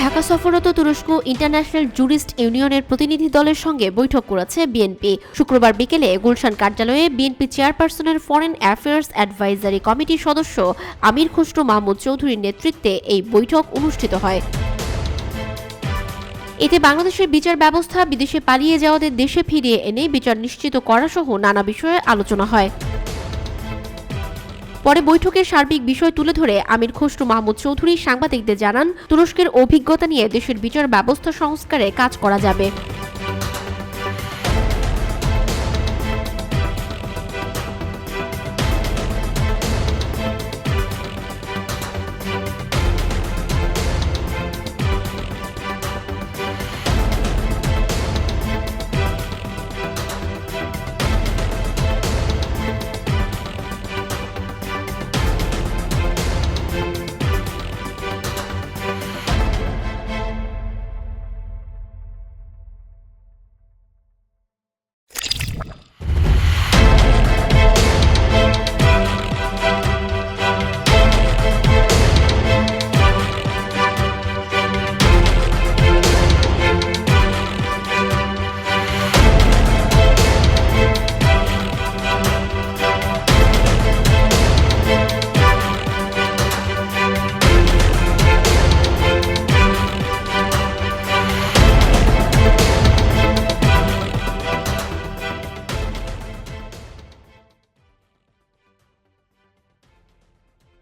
ঢাকা সফররত তুরস্ক international jurist ইউনিয়নের প্রতিনিধি দলের সঙ্গে বৈঠক করেছে বিএনপি। শুক্রবার বিকেলে গুলশান কার্যালয়ে বিএনপি চেয়ারপারসনের ফরেন অ্যাফেয়ার্স অ্যাডভাইজারি কমিটির সদস্য আমির খসরু মাহমুদ চৌধুরীর নেতৃত্বে এই বৈঠক অনুষ্ঠিত হয়। এতে বাংলাদেশের বিচার ব্যবস্থা, বিদেশে পালিয়ে যাওয়াদের দেশে ফিরিয়ে এনে বিচার নিশ্চিত করা সহ নানা বিষয়ে আলোচনা হয়। পরে বৈঠকের সার্বিক বিষয় তুলে ধরে আমির খসরু মাহমুদ চৌধুরী সাংবাদিকদের জানান, তুরস্কের অভিজ্ঞতা নিয়ে দেশের বিচার ব্যবস্থা সংস্কারে কাজ করা যাবে।